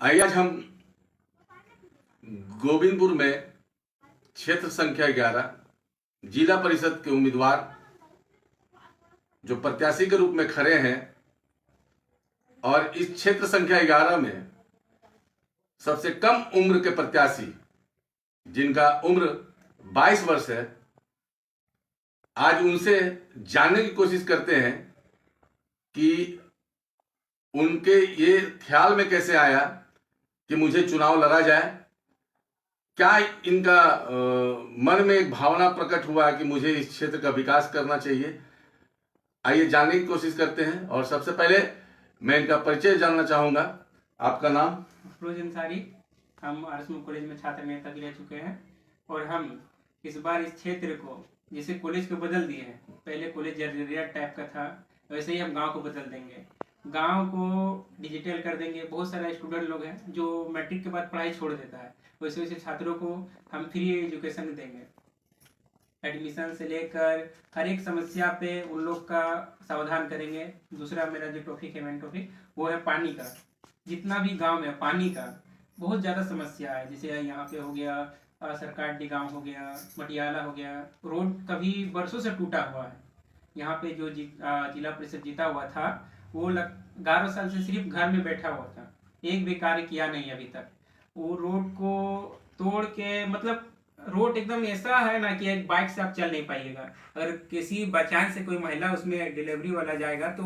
आइए आज हम गोविंदपुर में क्षेत्र संख्या 11 जिला परिषद के उम्मीदवार जो प्रत्याशी के रूप में खड़े हैं और इस क्षेत्र संख्या 11 में सबसे कम उम्र के प्रत्याशी जिनका उम्र 22 वर्ष है, आज उनसे जानने की कोशिश करते हैं कि उनके ये ख्याल में कैसे आया कि मुझे चुनाव लड़ा जाए। क्या इनका मन में एक भावना प्रकट हुआ कि मुझे इस क्षेत्र का विकास करना चाहिए। आइए जानने की कोशिश करते हैं। और सबसे पहले मैं इनका परिचय जानना चाहूंगा। आपका नाम? अफरोज अंसारी। हम आरएसएम कॉलेज में छात्र नेता भी रह चुके हैं और हम इस बार इस क्षेत्र को जैसे कॉलेज को बदल दिए हैं, पहले कॉलेज जर्जरिया टाइप का था, वैसे ही हम गांव को बदल देंगे, गांव को डिजिटल कर देंगे। बहुत सारे स्टूडेंट लोग हैं जो मैट्रिक के बाद पढ़ाई छोड़ देता है, वैसे वैसे छात्रों को हम फ्री एजुकेशन देंगे। एडमिशन से लेकर हर एक समस्या पे उन लोग का समाधान करेंगे। दूसरा मेरा जो टॉपिक है, मेन टॉपिक, वो है पानी का। जितना भी गांव में पानी का बहुत ज़्यादा समस्या है, जैसे यहाँ पे हो गया सरकारडी गांव हो गया, मटियाला हो गया, रोड कभी बरसों से टूटा हुआ है। यहाँ पे जो जिला परिषद जीता हुआ था वो 11 साल से सिर्फ घर में बैठा हुआ था, एक भी कार्य किया नहीं अभी तक। वो रोड को तोड़ के, मतलब रोड एकदम ऐसा है ना कि एक बाइक से आप चल नहीं पाइएगा। अगर किसी बचान से कोई महिला उसमें डिलीवरी वाला जाएगा तो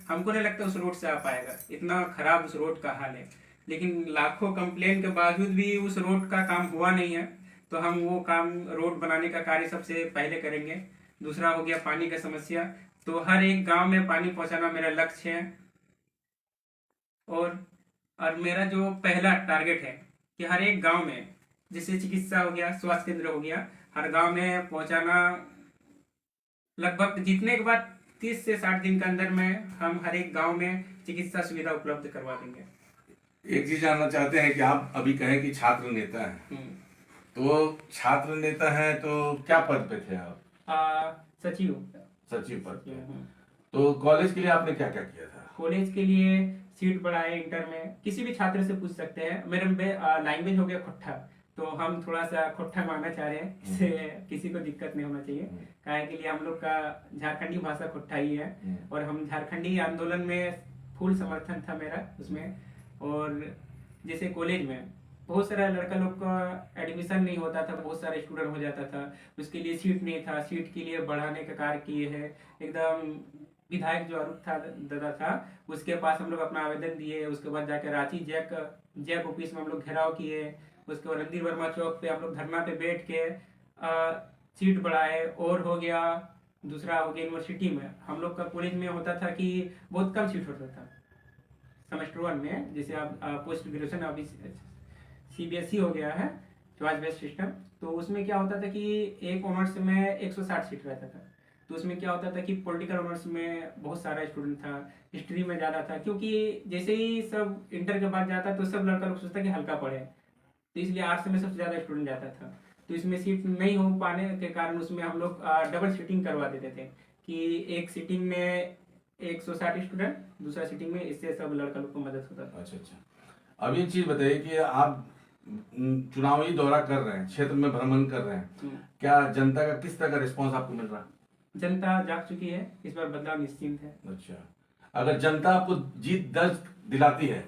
हमको नहीं लगता उस रोड से आ पाएगा, इतना खराब उस रोड का हाल है। लेकिन लाखों कंप्लेन के बावजूद भी उस रोड का काम हुआ नहीं है, तो हम वो काम, रोड बनाने का कार्य सबसे पहले करेंगे। दूसरा हो गया पानी का समस्या, तो हर एक गांव में पानी पहुंचाना मेरा लक्ष्य है। और मेरा जो पहला टारगेट है कि हर एक गांव में, जैसे चिकित्सा हो गया, स्वास्थ्य केंद्र हो गया, हर गांव में पहुंचाना। लगभग जीतने के बाद 30 से 60 दिन के अंदर में हम हर एक गांव में चिकित्सा सुविधा उपलब्ध करवा देंगे। एक चीज जानना चाहते हैं कि आप अभी कहें कि छात्र नेता हैं, तो छात्र नेता हैं तो क्या पद पे थे आप? सचिव पद पे। तो कॉलेज के लिए आपने क्या क्या किया था? कॉलेज के लिए सीट बढ़ाए, इंटर में किसी भी छात्र से पूछ सकते हैं। मेरे लैंग्वेज हो गया खोट्ठा, तो हम थोड़ा सा खोट्ठा मांगना चाह रहे हैं, इससे किसी को दिक्कत नहीं होना चाहिए। काहे के लिए हम लोग का झारखंडी भाषा खोट्ठा ही है और हम झारखंडी आंदोलन में फुल समर्थन था मेरा उसमें। और जैसे कॉलेज में बहुत सारा लड़का लोग का एडमिशन नहीं होता था, बहुत सारे स्टूडेंट हो जाता था, उसके लिए सीट नहीं था। सीट के लिए बढ़ाने का कार्य किए हैं। एकदम विधायक जो अरूप था दादा था, उसके पास हम लोग अपना आवेदन दिए। उसके बाद जाकर रांची जैक ऑफिस में हम लोग घेराव किए। उसके बाद रणधीर वर्मा चौक पे हम लोग धरना पे बैठ के सीट बढ़ाए। और हो गया, दूसरा हो गया यूनिवर्सिटी में हम लोग का कॉलेज में होता था कि बहुत कम सीट होता था सेमेस्टर 1 में। जैसे अब पोस्ट ग्रेजुएशन अभी CBSE हो गया है, चॉइस बेस्ड सिस्टम, तो उसमें क्या होता था कि एक ऑनर्स में 160 सीट रहता था। तो उसमें क्या होता था कि पॉलिटिकल ऑनर्स में बहुत सारा स्टूडेंट था, हिस्ट्री में ज़्यादा था, क्योंकि जैसे ही सब इंटर के बाद जाता तो सब लड़का लोग सोचता कि हल्का पढ़े, तो इसलिए आर्ट्स में सबसे ज़्यादा स्टूडेंट जाता था। तो इसमें सीट नहीं हो पाने के कारण उसमें हम लोग डबल सीटिंग करवा देते थे कि एक सीटिंग में 160 स्टूडेंट, दूसरा सीटिंग में, इससे सब लड़का लोग को मदद होता था। अच्छा। अब ये चीज बताइए कि आप चुनावी दौरा कर रहे हैं, क्षेत्र में भ्रमण कर रहे हैं, क्या जनता का किस तरह का रिस्पांस आपको मिल रहा है? जनता जाग चुकी है, इस बार बदलाव निश्चित है। अच्छा, अगर जनता आपको जीत दर्ज दिलाती है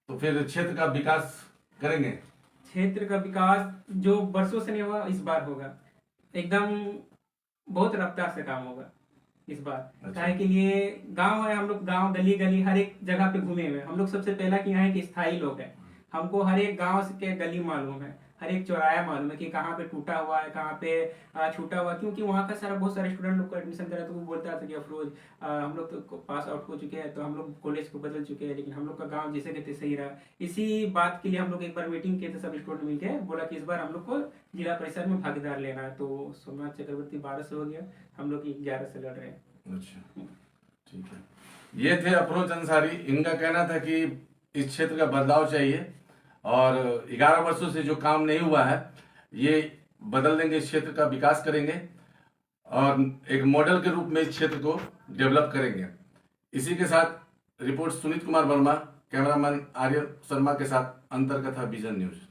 तो फिर क्षेत्र का विकास करेंगे? क्षेत्र का विकास जो बरसों से नहीं हुआ, इस बार होगा। एकदम बहुत रफ्तार से काम होगा इस बार। अच्छा। काहे के लिए गांव है, हम लोग गांव गली गली हर एक जगह पे घूमे हुए। हम लोग सबसे पहला कि यहाँ के स्थायी लोग हैं, हमको हर एक गांव के गली मालूम है, हर एक चौराया मालूम है कि कहाँ पे टूटा हुआ है, कहाँ पे छूटा हुआ। क्योंकि वहाँ का सारा बहुत सारे स्टूडेंट लोग को एडमिशन करा, तो वो बोलता था कि अफरोज हम लोग तो पास आउट हो चुके हैं, तो हम लोग कॉलेज को बदल चुके हैं, लेकिन हम लोग का गांव जैसे के तैसे ही रहा। इसी बात के लिए हम लोग एक बार मीटिंग किए थे, सब स्टूडेंट मिलकर बोला कि इस बार हम लोग को जिला परिषद में भागीदार लेना है। तो सोमनाथ चक्रवर्ती 12 से हो गया, हम लोग 11 से लड़ रहे हैं। अच्छा, ठीक है। ये थे अफरोज अंसारी। इनका कहना था कि इस क्षेत्र का बदलाव चाहिए और 11 वर्षों से जो काम नहीं हुआ है ये बदल देंगे, इस क्षेत्र का विकास करेंगे और एक मॉडल के रूप में इस क्षेत्र को डेवलप करेंगे। इसी के साथ रिपोर्ट सुनीत कुमार वर्मा, कैमरामैन आर्यन शर्मा के साथ अंतरकथा विजन न्यूज।